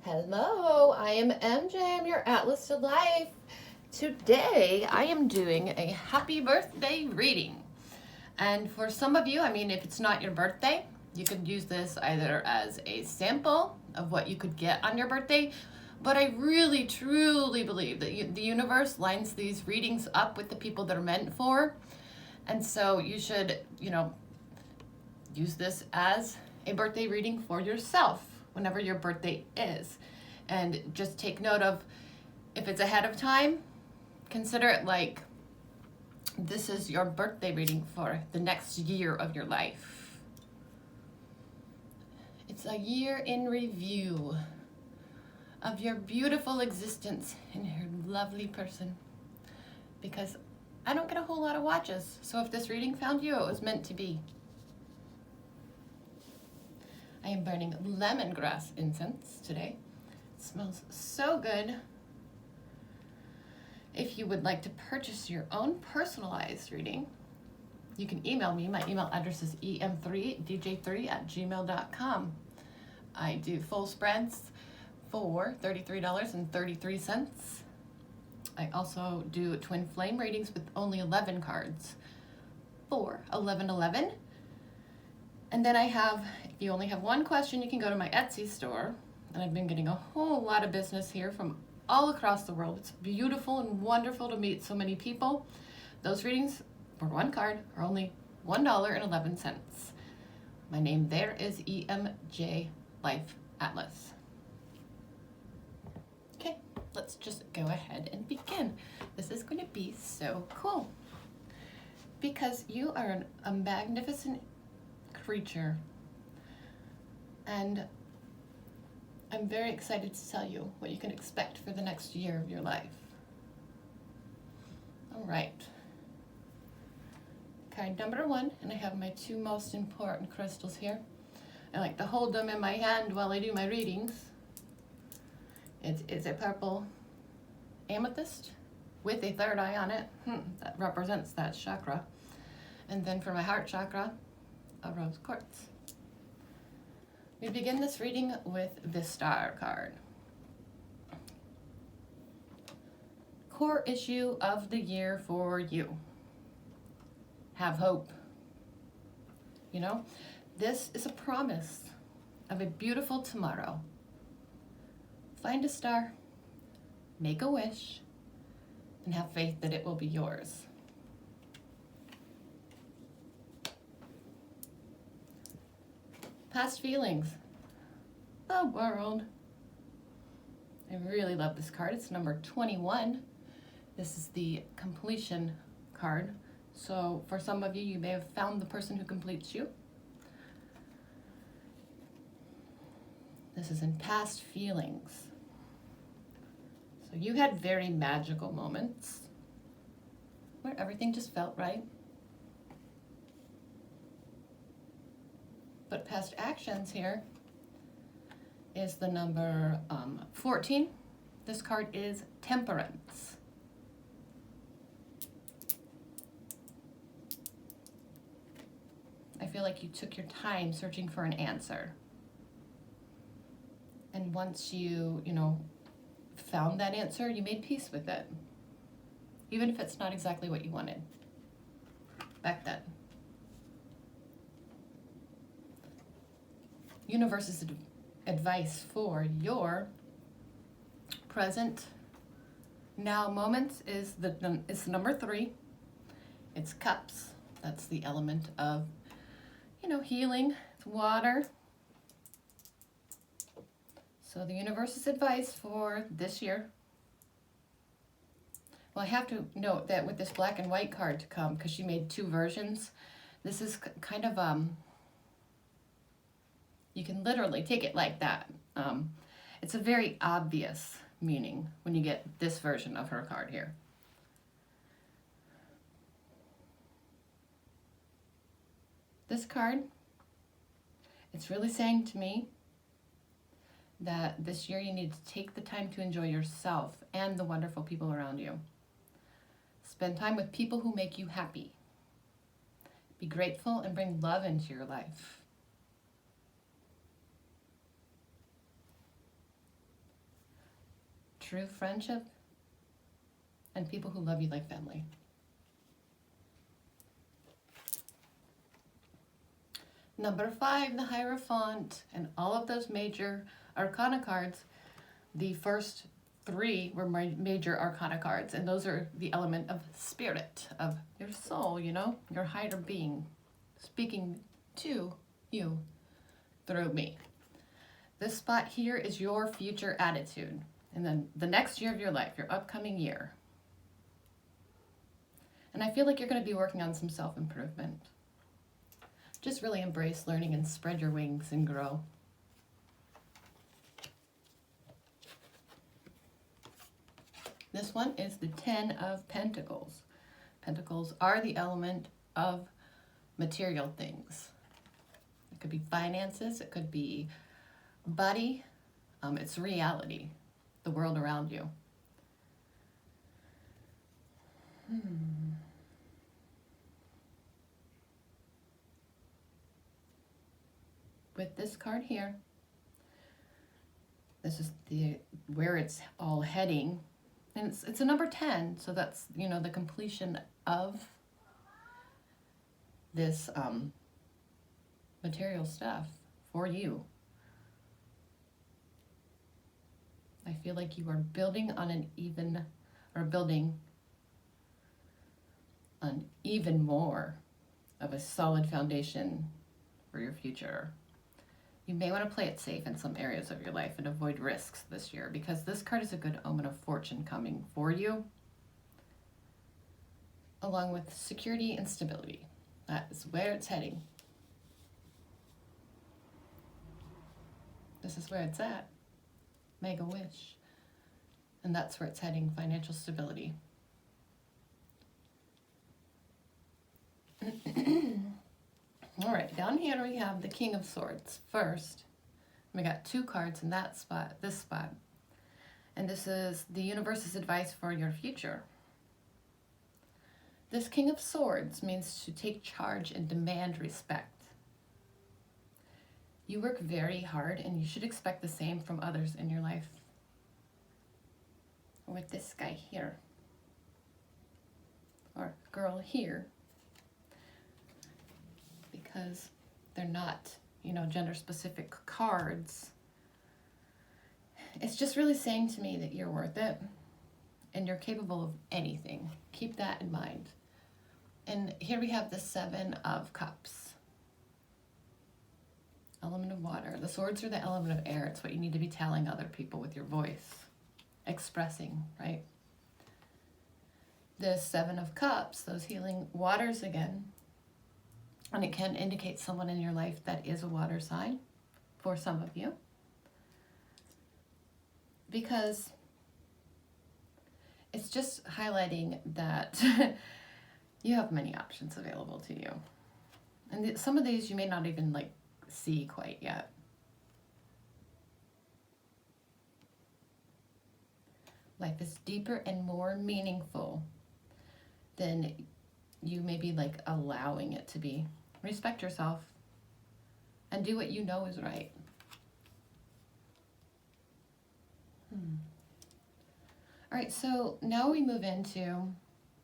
Hello, I am MJ. I'm your Atlas to Life. Today I am doing a happy birthday reading. And for some of you, if it's not your birthday, you could use this either as a sample of what you could get on your birthday. But I really, truly believe that the universe lines these readings up with the people that are meant for. And so you should, use this as a birthday reading for yourself whenever your birthday is. And just take note of, if it's ahead of time, consider it like this is your birthday reading for the next year of your life. It's a year in review of your beautiful existence and your lovely person. Because I don't get a whole lot of watches, so if this reading found you, it was meant to be. I am burning lemongrass incense today. It smells so good. If you would like to purchase your own personalized reading, you can email me. My email address is em3dj3@gmail.com. I do full spreads for $33.33. I also do twin flame readings with only 11 cards for $11.11. And then I have, if you only have one question, you can go to my Etsy store. And I've been getting a whole lot of business here from all across the world. It's beautiful and wonderful to meet so many people. Those readings for one card are only $1.11. My name there is EMJ Life Atlas. Okay, let's just go ahead and begin. This is going to be so cool because you are a magnificent creature, and I'm very excited to tell you what you can expect for the next year of your life. All right. Card number 1, and I have my 2 most important crystals here. I like to hold them in my hand while I do my readings. It is a purple amethyst with a third eye on it. That represents that chakra. And then for my heart chakra, a rose quartz. We begin this reading with the Star card. Core issue of the year for you. Have hope. This is a promise of a beautiful tomorrow. Find a star, make a wish, and have faith that it will be yours. Past feelings. The world. I really love this card. It's number 21. This is the completion card. So for some of you, you may have found the person who completes you. This is in past feelings. So you had very magical moments where everything just felt right. But past actions here is the number 14. This card is Temperance. I feel like you took your time searching for an answer. And once you found that answer, you made peace with it. Even if it's not exactly what you wanted back then. Universe's advice for your present now moments is number 3. It's cups. That's the element of, healing. It's water. So the universe's advice for this year. Well, I have to note that with this black and white card to come, because she made 2 versions, this is kind of you can literally take it like that. It's a very obvious meaning when you get this version of her card here. This card, it's really saying to me that this year you need to take the time to enjoy yourself and the wonderful people around you. Spend time with people who make you happy. Be grateful and bring love into your life. true friendship, and people who love you like family. Number 5, the Hierophant, and all of those major Arcana cards, the first 3 were my major Arcana cards, and those are the element of spirit, of your soul, you know, your higher being, speaking to you through me. This spot here is your future attitude, and then the next year of your life, your upcoming year. And I feel like you're going to be working on some self-improvement. Just really embrace learning and spread your wings and grow. This one is the 10 of Pentacles. Pentacles are the element of material things. It could be finances, it could be body, it's reality, the world around you. With this card here, this is where it's all heading, and it's a number 10, so that's, you know, the completion of this material stuff for you. I feel like you are building on building on even more of a solid foundation for your future. You may want to play it safe in some areas of your life and avoid risks this year, because this card is a good omen of fortune coming for you, along with security and stability. That is where it's heading. This is where it's at. Make a wish. And that's where it's heading, financial stability. All right, down here we have the King of Swords first. We got 2 cards in that spot, this spot. And this is the universe's advice for your future. This King of Swords means to take charge and demand respect. You work very hard, and you should expect the same from others in your life. With this guy here, or girl here, because they're not, you know, gender-specific cards. It's just really saying to me that you're worth it, and you're capable of anything. Keep that in mind. And here we have the 7 of Cups. Element of water. The swords are the element of air. It's what you need to be telling other people with your voice. Expressing, right? The 7 of Cups, those healing waters again. And it can indicate someone in your life that is a water sign for some of you. Because it's just highlighting that you have many options available to you. And some of these you may not even like see quite yet. Life is deeper and more meaningful than you may be like allowing it to be. Respect yourself and do what you know is right. All right, so now we move into,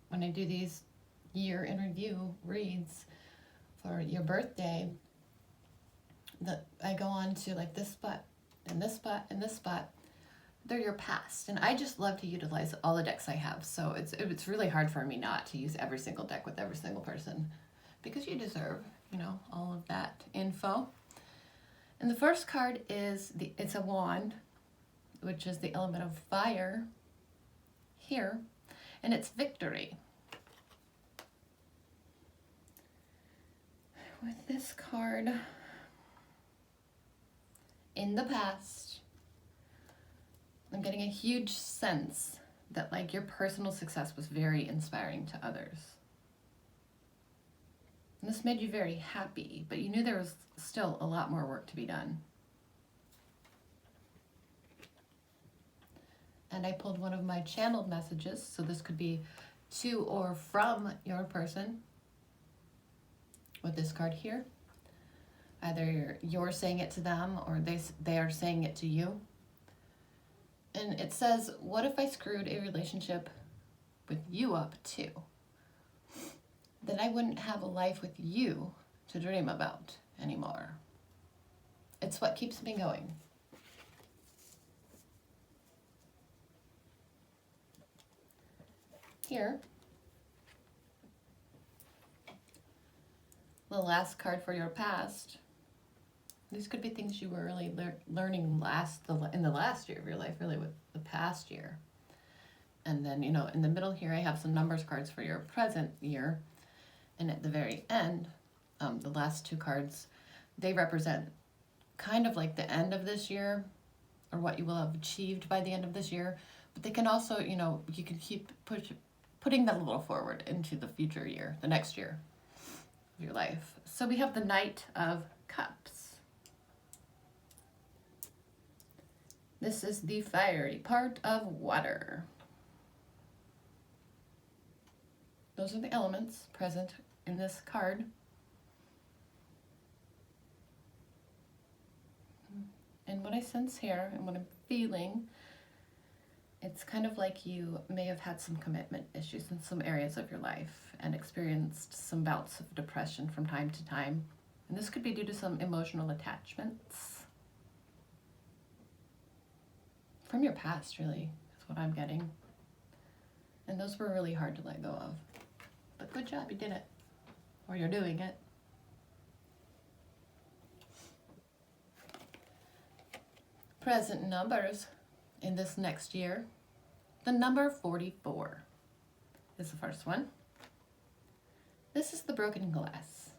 when I do these year in review reads for your birthday, I go on to like this spot and this spot and this spot. They're your past, and I just love to utilize all the decks I have, so it's really hard for me not to use every single deck with every single person, because you deserve, you know, all of that info. And the first card is it's a wand, which is the element of fire here, and it's victory. With this card, in the past, I'm getting a huge sense that like your personal success was very inspiring to others. And this made you very happy, but you knew there was still a lot more work to be done. And I pulled one of my channeled messages, so this could be to or from your person with this card here. Either you're saying it to them or they are saying it to you. And it says, what if I screwed a relationship with you up too? Then I wouldn't have a life with you to dream about anymore. It's what keeps me going. Here, the last card for your past. These could be things you were really learning in the last year of your life, really, with the past year. And then, in the middle here, I have some numbers cards for your present year. And at the very end, the last two cards, they represent kind of like the end of this year, or what you will have achieved by the end of this year. But they can also, you can keep putting that a little forward into the future year, the next year of your life. So we have the Knight of Cups. This is the fiery part of water. Those are the elements present in this card. And what I sense here and what I'm feeling, it's kind of like you may have had some commitment issues in some areas of your life and experienced some bouts of depression from time to time. And this could be due to some emotional attachments from your past, really, is what I'm getting. And those were really hard to let go of. But good job, you did it. Or you're doing it. Present numbers in this next year. The number 44 is the first one. This is the broken glass.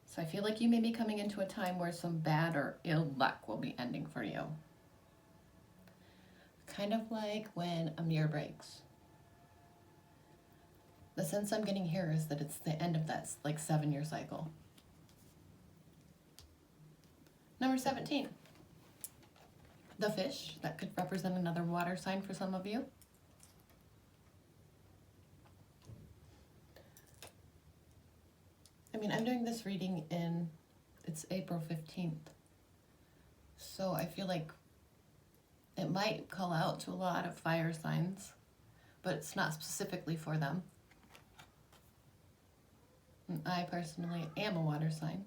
So I feel like you may be coming into a time where some bad or ill luck will be ending for you. Kind of like when a mirror breaks. The sense I'm getting here is that it's the end of that 7-year cycle. Number 17. The fish. That could represent another water sign for some of you. I'm doing this reading it's April 15th. So I feel like it might call out to a lot of fire signs, but it's not specifically for them. And I personally am a water sign.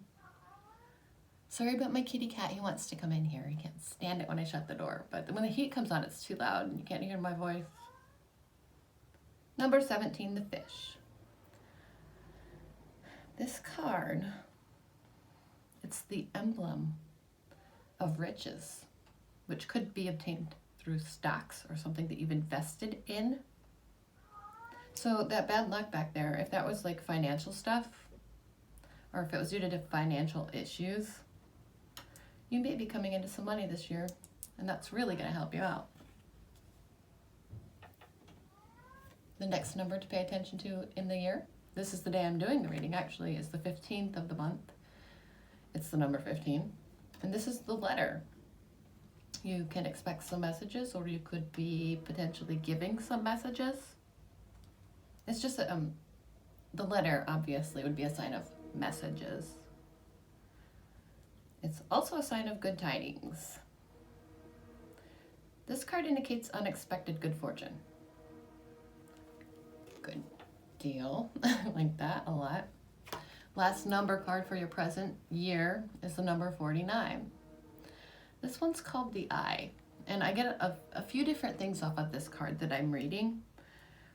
Sorry about my kitty cat, he wants to come in here. He can't stand it when I shut the door, but when the heat comes on, it's too loud and you can't hear my voice. Number 17, the fish. This card, it's the emblem of riches, which could be obtained through stocks or something that you've invested in. So that bad luck back there, if that was like financial stuff, or if it was due to financial issues, you may be coming into some money this year, and that's really going to help you out. The next number to pay attention to in the year, this is the day I'm doing the reading actually, is the 15th of the month. It's the number 15. And this is the letter. You can expect some messages, or you could be potentially giving some messages. It's just the letter obviously would be a sign of messages. It's also a sign of good tidings. This card indicates unexpected good fortune. Good deal. I like that a lot. Last number card for your present year is the number 49. This one's called the Eye, and I get a few different things off of this card that I'm reading.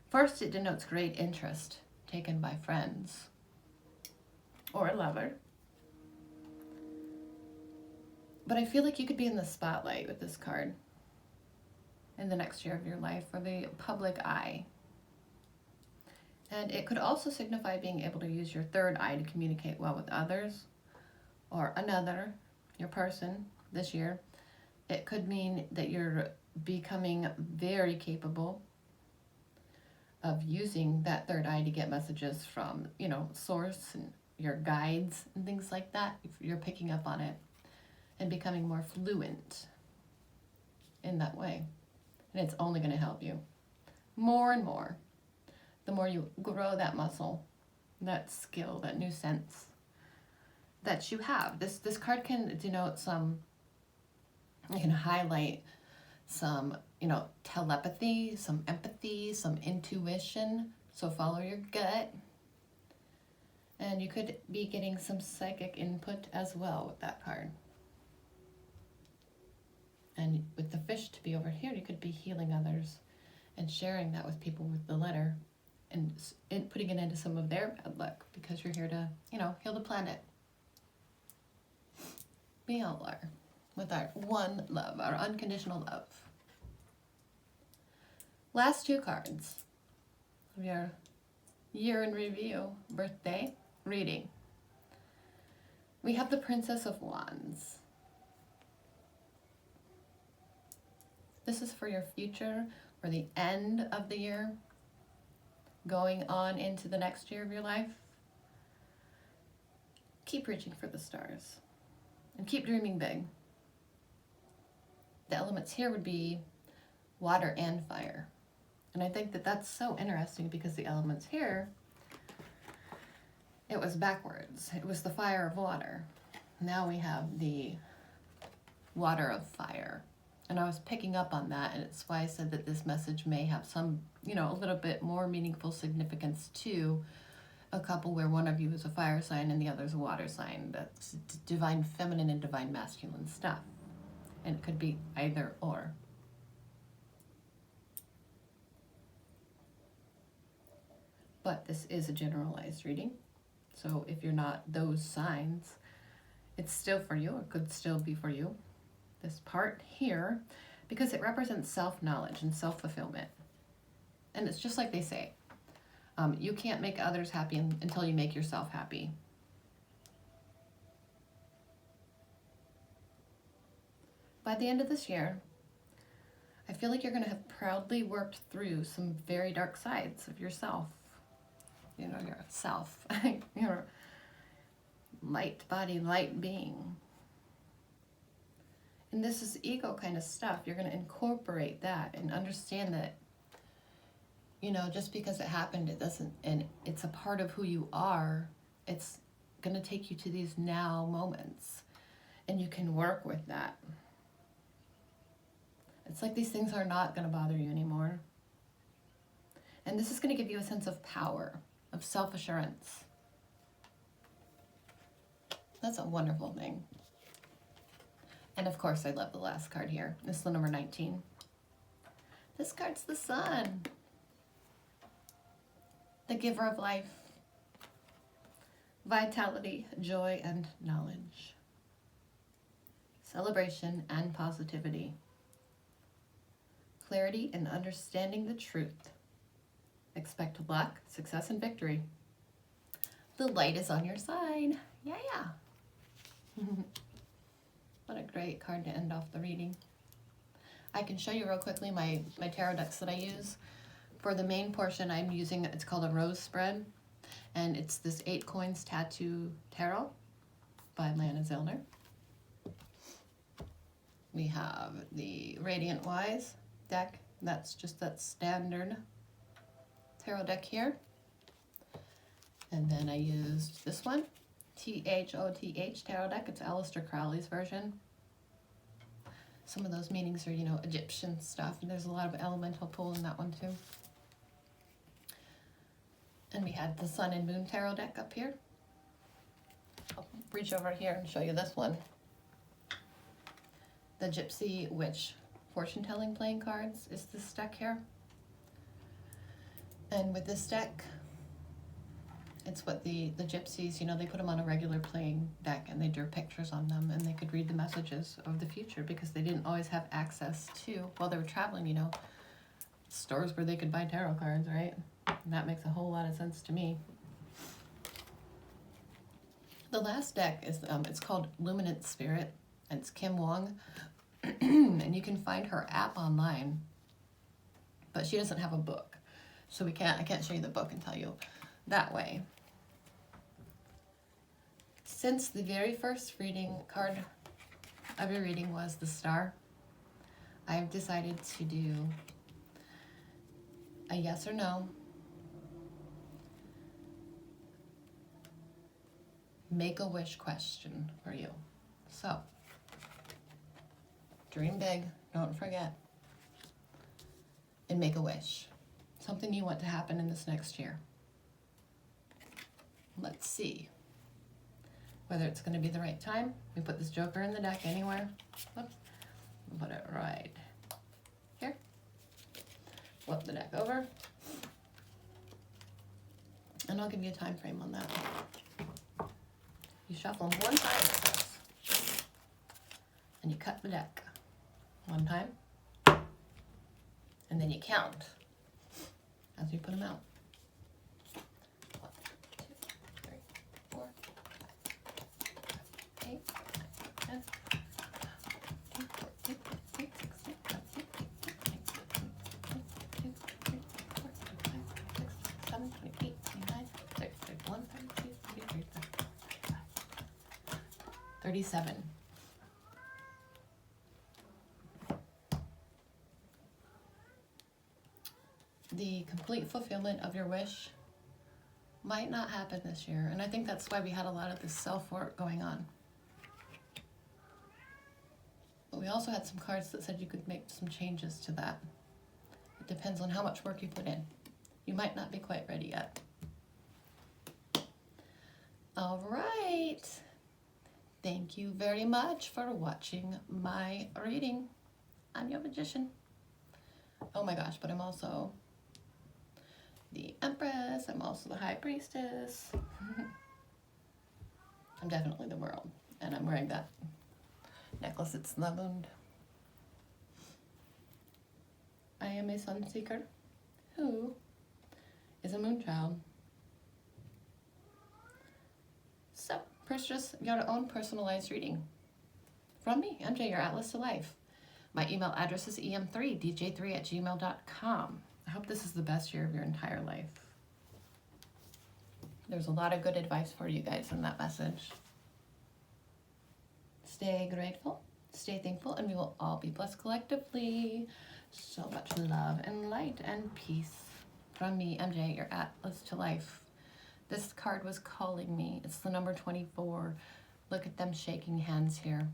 First, it denotes great interest taken by friends or a lover. But I feel like you could be in the spotlight with this card in the next year of your life, for the public eye. And it could also signify being able to use your third eye to communicate well with others or your person this year. It could mean that you're becoming very capable of using that third eye to get messages from, source and your guides and things like that. If you're picking up on it and becoming more fluent in that way. And it's only going to help you more and more. The more you grow that muscle, that skill, that new sense that you have. This card can denote some You can highlight some, telepathy, some empathy, some intuition. So follow your gut. And you could be getting some psychic input as well with that card. And with the fish to be over here, you could be healing others and sharing that with people with the letter and putting it into some of their bad luck because you're here to, heal the planet. We all are with our one love, our unconditional love. Last two cards of your year in review, birthday reading. We have the Princess of Wands. This is for your future, for the end of the year, going on into the next year of your life. Keep reaching for the stars and keep dreaming big. The elements here would be water and fire. And I think that that's so interesting because the elements here, it was backwards. It was the fire of water. Now we have the water of fire. And I was picking up on that, and it's why I said that this message may have some, a little bit more meaningful significance to a couple where one of you is a fire sign and the other is a water sign. That's divine feminine and divine masculine stuff. And it could be either or. But this is a generalized reading. So if you're not those signs, it's still for you. It could still be for you. This part here, because it represents self-knowledge and self-fulfillment. And it's just like they say, you can't make others happy until you make yourself happy. By the end of this year, I feel like you're going to have proudly worked through some very dark sides of yourself. Your self, your light body, light being. And this is ego kind of stuff. You're going to incorporate that and understand that, just because it happened, it doesn't, and it's a part of who you are, it's going to take you to these now moments. And you can work with that. It's like these things are not going to bother you anymore. And this is going to give you a sense of power, of self-assurance. That's a wonderful thing. And of course, I love the last card here. This is the number 19. This card's the sun. The giver of life. Vitality, joy, and knowledge. Celebration and positivity. Clarity and understanding the truth. Expect luck, success, and victory. The light is on your side. Yeah. What a great card to end off the reading. I can show you real quickly my tarot decks that I use. For the main portion, I'm using, it's called a rose spread. And it's this 8 Coins Tattoo Tarot by Lana Zellner. We have the Radiant Wise deck. That's just that standard tarot deck here. And then I used this one, THOTH tarot deck. It's Aleister Crowley's version. Some of those meanings are, Egyptian stuff, and there's a lot of elemental pull in that one too. And we had the Sun and Moon tarot deck up here. I'll reach over here and show you this one. The Gypsy Witch fortune-telling playing cards is this deck here. And with this deck, it's what the gypsies, they put them on a regular playing deck and they drew pictures on them and they could read the messages of the future because they didn't always have access to, while they were traveling, stores where they could buy tarot cards, right? And that makes a whole lot of sense to me. The last deck is, it's called Luminant Spirit, and it's Kim Wong. And you can find her app online, but she doesn't have a book. So I can't show you the book and tell you that way. Since the very first reading card of your reading was the Star, I've decided to do a yes or no, make a wish question for you. So Dream big, don't forget. And make a wish. Something you want to happen in this next year. Let's see whether it's going to be the right time. We put this joker in the deck anywhere. Whoops. Put it right here. Flip the deck over. And I'll give you a time frame on that. You shuffle them one time, it says. And you cut the deck. One time. And then you count as you put them out. 1, 2, 3, 4, 5, 8, 9, 10, 13, 14, 15, 16, 17, 18, 19, 20, 21, 22, 23, 24, 25, 26, 27, 28, 29, 30, 31, 32, 33, 34, 35, 37. The complete fulfillment of your wish might not happen this year. And I think that's why we had a lot of this self-work going on. But we also had some cards that said you could make some changes to that. It depends on how much work you put in. You might not be quite ready yet. All right. Thank you very much for watching my reading. I'm your magician. Oh my gosh, but I'm also the Empress. I'm also the High Priestess. I'm definitely the world, and I'm wearing that necklace. It's the moon. I am a sun seeker who is a moon child. So, purchase your own personalized reading from me, MJ, your Atlas to Life. My email address is em3dj3@gmail.com. I hope this is the best year of your entire life. There's a lot of good advice for you guys in that message. Stay grateful, stay thankful, and we will all be blessed collectively. So much love and light and peace from me, MJ, your Atlas to Life. This card was calling me. It's the number 24. Look at them shaking hands here.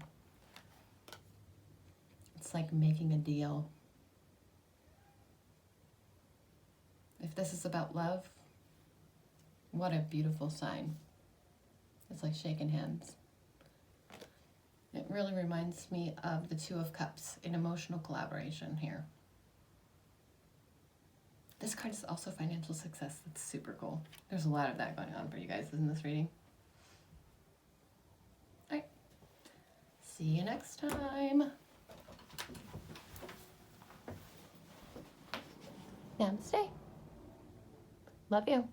It's like making a deal. If this is about love, what a beautiful sign. It's like shaking hands. It really reminds me of the Two of Cups in emotional collaboration here. This card is also financial success. That's super cool. There's a lot of that going on for you guys in this reading. All right. See you next time. Namaste. Love you.